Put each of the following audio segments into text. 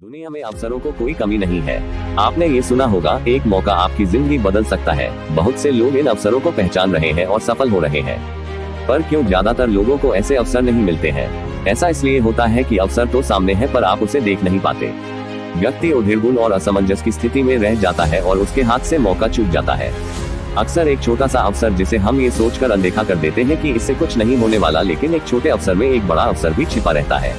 दुनिया में अवसरों को कोई कमी नहीं है। आपने ये सुना होगा, एक मौका आपकी जिंदगी बदल सकता है। बहुत से लोग इन अवसरों को पहचान रहे हैं और सफल हो रहे हैं, पर क्यों ज्यादातर लोगों को ऐसे अवसर नहीं मिलते हैं? ऐसा इसलिए होता है कि अवसर तो सामने है पर आप उसे देख नहीं पाते। व्यक्ति उद्विग्न और असमंजस की स्थिति में रह जाता है और उसके हाथ से मौका चूक जाता है। अक्सर एक छोटा सा अवसर जिसे हम ये सोचकर अनदेखा कर देते हैं कि इससे कुछ नहीं होने वाला, लेकिन एक छोटे अवसर में एक बड़ा अवसर भी छिपा रहता है।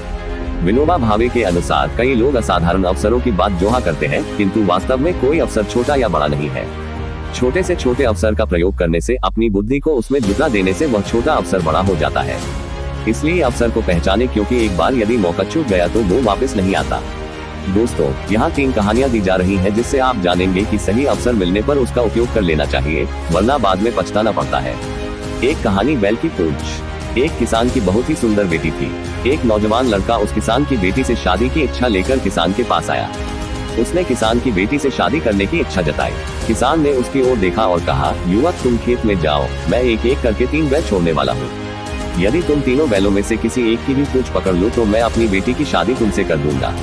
विनोबा भावे के अनुसार कई लोग असाधारण अवसरों की बात जोहा करते हैं, किंतु वास्तव में कोई अवसर छोटा या बड़ा नहीं है। छोटे से छोटे अवसर का प्रयोग करने से, अपनी बुद्धि को उसमें जुटा देने से वह छोटा अवसर बड़ा हो जाता है। इसलिए अवसर को पहचाने, क्योंकि एक बार यदि मौका चूक गया तो वो वापस नहीं आता। दोस्तों, यहाँ 3 कहानियाँ दी जा रही हैं जिससे आप जानेंगे कि सही अवसर मिलने पर उसका उपयोग कर लेना चाहिए, वरना बाद में पछताना पड़ता है। एक कहानी, बैल की पूंछ। एक किसान की बहुत ही सुंदर बेटी थी। एक नौजवान लड़का उस किसान की बेटी से शादी की इच्छा लेकर किसान के पास आया। उसने किसान की बेटी से शादी करने की इच्छा जताई। किसान ने उसकी ओर देखा और कहा, युवक, तुम खेत में जाओ, मैं एक एक करके 3 बैल छोड़ने वाला हूँ। यदि तुम तीनों बैलों में से किसी एक की भी पूंछ पकड़ लो तो मैं अपनी बेटी की शादी तुमसे कर दूंगा।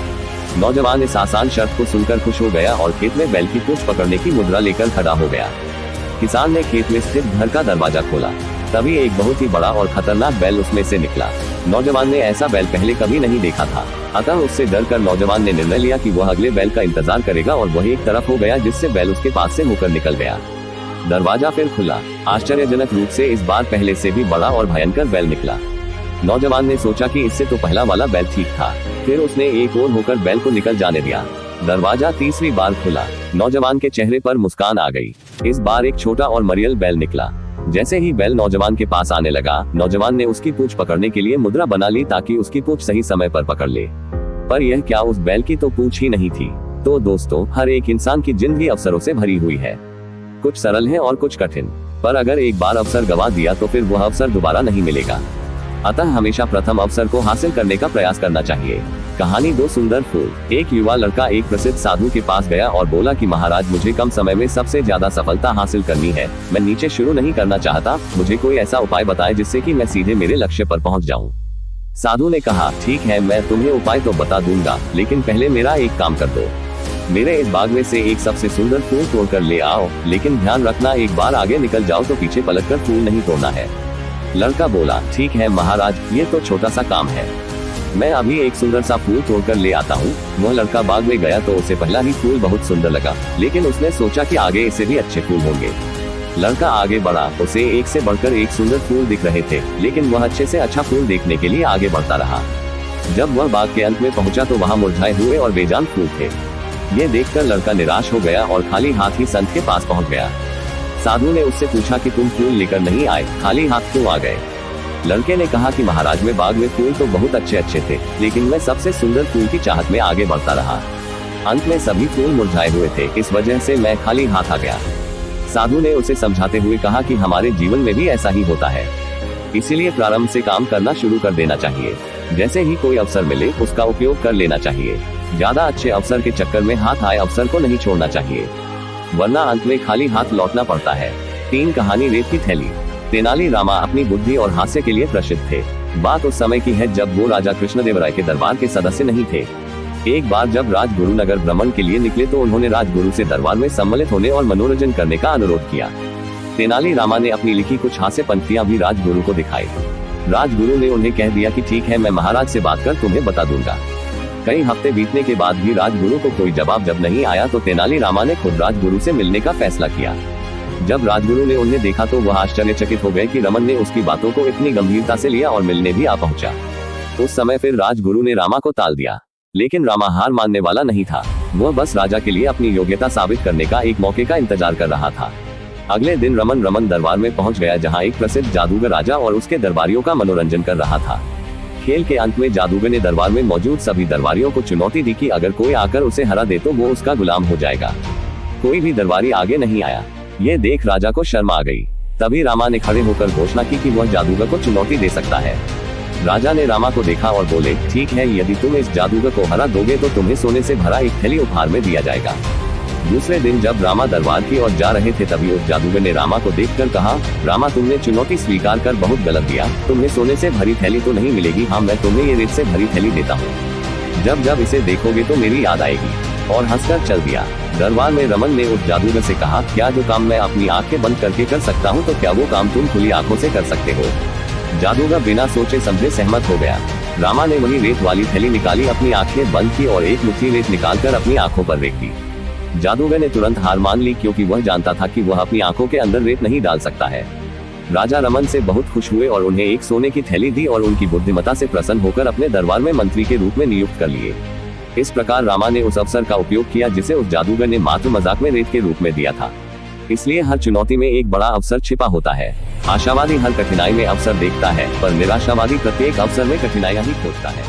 नौजवान इस आसान शर्त को सुनकर खुश हो गया और खेत में बैल की पूंछ पकड़ने की मुद्रा लेकर खड़ा हो गया। किसान ने खेत में स्थित घर का दरवाजा खोला। तभी एक बहुत ही बड़ा और खतरनाक बैल उसमें से निकला। नौजवान ने ऐसा बैल पहले कभी नहीं देखा था, अतः उससे डरकर नौजवान ने निर्णय लिया कि वह अगले बैल का इंतजार करेगा और वह एक तरफ हो गया, जिससे बैल उसके पास से होकर निकल गया। दरवाजा फिर खुला। आश्चर्यजनक रूप से इस बार पहले से भी बड़ा और भयंकर बैल निकला। नौजवान ने सोचा कि इससे तो पहला वाला बैल ठीक था। फिर उसने एक ओर होकर बैल को निकल जाने दिया। दरवाजा तीसरी बार खुला। नौजवान के चेहरे पर मुस्कान आ गई। इस बार एक छोटा और मरियल बैल निकला। जैसे ही बैल नौजवान के पास आने लगा, नौजवान ने उसकी पूंछ पकड़ने के लिए मुद्रा बना ली ताकि उसकी पूंछ सही समय पर पकड़ ले। पर यह क्या, उस बैल की तो पूंछ ही नहीं थी। तो दोस्तों, हर एक इंसान की जिंदगी अवसरों से भरी हुई है। कुछ सरल है और कुछ कठिन, पर अगर एक बार अवसर गवा दिया तो फिर वह अवसर दोबारा नहीं मिलेगा। अतः हमेशा प्रथम अवसर को हासिल करने का प्रयास करना चाहिए। कहानी 2 सुंदर फूल। एक युवा लड़का एक प्रसिद्ध साधु के पास गया और बोला कि महाराज, मुझे कम समय में सबसे ज्यादा सफलता हासिल करनी है। मैं नीचे शुरू नहीं करना चाहता, मुझे कोई ऐसा उपाय बताएं जिससे कि मैं सीधे मेरे लक्ष्य पर पहुंच जाऊं। साधु ने कहा, ठीक है, मैं तुम्हें उपाय तो बता दूंगा, लेकिन पहले मेरा एक काम कर दो। मेरे इस बाग में से एक सबसे सुंदर फूल तोड़कर ले आओ, लेकिन ध्यान रखना, एक बार आगे निकल जाओ तो पीछे पलटकर फूल नहीं तोड़ना है। लड़का बोला, ठीक है महाराज, ये तो छोटा सा काम है, मैं अभी एक सुंदर सा फूल तोड़कर ले आता हूँ। वह लड़का बाग में गया तो उसे पहला ही फूल बहुत सुंदर लगा, लेकिन उसने सोचा कि आगे इससे भी अच्छे फूल होंगे। लड़का आगे बढ़ा, उसे एक से बढ़कर एक सुंदर फूल दिख रहे थे, लेकिन वह अच्छे से अच्छा फूल देखने के लिए आगे बढ़ता रहा। जब वह बाग के अंत में पहुंचा तो वहाँ मुरझाए हुए और बेजान फूल थे। ये देखकर लड़का निराश हो गया और खाली हाथ ही संत के पास पहुँच गया। साधु ने उससे पूछा कि तुम फूल लेकर नहीं आए, खाली हाथ क्यों आ गए? लड़के ने कहा कि महाराज, में बाग में फूल तो बहुत अच्छे थे, लेकिन मैं सबसे सुंदर फूल की चाहत में आगे बढ़ता रहा। अंत में सभी फूल मुरझाए हुए थे, इस वजह से मैं खाली हाथ आ गया। साधु ने उसे समझाते हुए कहा कि हमारे जीवन में भी ऐसा ही होता है, इसीलिए प्रारंभ से काम करना शुरू कर देना चाहिए। जैसे ही कोई अवसर मिले उसका उपयोग कर लेना चाहिए। ज्यादा अच्छे अवसर के चक्कर में हाथ आए अवसर को नहीं छोड़ना चाहिए, वरना अंत में खाली हाथ लौटना पड़ता है। 3 कहानी, रेत की थैली। तेनाली रामा अपनी बुद्धि और हास्य के लिए प्रसिद्ध थे। बात उस समय की है जब वो राजा कृष्णदेवराय के दरबार के सदस्य नहीं थे। एक बार जब राजगुरु नगर भ्रमण के लिए निकले तो उन्होंने राजगुरु से दरबार में सम्मिलित होने और मनोरंजन करने का अनुरोध किया। तेनाली रामा ने अपनी लिखी कुछ हास्य पंक्तियां भी राजगुरु को दिखाई। राजगुरु ने उन्हें कह दिया कि ठीक है, मैं महाराज से बात कर तुम्हें बता दूंगा। कई हफ्ते बीतने के बाद भी राजगुरु को कोई जवाब जब नहीं आया तो तेनाली रामा ने खुद राजगुरु से मिलने का फैसला किया। जब राजगुरु ने उन्हें देखा तो वह आश्चर्यचकित हो गए कि रमन ने उसकी बातों को इतनी गंभीरता से लिया और मिलने भी आ पहुंचा। उस समय फिर राजगुरु ने रामा को टाल दिया, लेकिन रामा हार मानने वाला नहीं था। वह बस राजा के लिए अपनी योग्यता साबित करने का एक मौके का इंतजार कर रहा था। अगले दिन रमन दरबार में पहुंच गया, जहाँ एक प्रसिद्ध जादूगर राजा और उसके दरबारियों का मनोरंजन कर रहा था। खेल के अंत में जादूगर ने दरबार में मौजूद सभी दरबारियों को चुनौती दी कि अगर कोई आकर उसे हरा दे तो वो उसका गुलाम हो जाएगा। कोई भी दरबारी आगे नहीं आया। ये देख राजा को शर्म आ गई। तभी रामा ने खड़े होकर घोषणा की कि वह जादूगर को चुनौती दे सकता है। राजा ने रामा को देखा और बोले, ठीक है, यदि तुम इस जादूगर को हरा दोगे तो तुम्हें सोने से भरा एक थैली उपहार में दिया जाएगा। दूसरे दिन जब रामा दरबार की ओर जा रहे थे तभी उस जादूगर ने रामा को देखकर कहा, रामा, तुमने चुनौती स्वीकार कर बहुत गलत दिया। तुम्हें सोने से भरी थैली तो नहीं मिलेगी, हाँ मैं तुम्हें ये रेत से भरी थैली देता हूँ। जब जब इसे देखोगे तो मेरी याद आएगी, और हंसकर चल दिया। दरबार में रमन ने उस जादूगर से कहा, क्या जो काम मैं अपनी आंखें बंद करके कर सकता हूँ तो क्या वो काम तुम खुली आंखों से कर सकते हो? जादूगर बिना सोचे समझे सहमत हो गया। रामा ने वही रेत वाली थैली निकाली, अपनी आंखें बंद की और एक मुट्ठी रेत निकालकर अपनी आंखों पर रेत दी। जादूगर ने तुरंत हार मान ली, क्योंकि वह जानता था कि वह अपनी आंखों के अंदर रेत नहीं डाल सकता है। राजा रमन से बहुत खुश हुए और उन्हें एक सोने की थैली दी और उनकी बुद्धिमत्ता से प्रसन्न होकर अपने दरबार में मंत्री के रूप में नियुक्त कर लिए। इस प्रकार रामा ने उस अवसर का उपयोग किया जिसे उस जादूगर ने मात्र मजाक में रेत के रूप में दिया था। इसलिए हर चुनौती में एक बड़ा अवसर छिपा होता है। आशावादी हर कठिनाई में अवसर देखता है, पर निराशावादी प्रत्येक अवसर में कठिनाइयां ही खोजता है।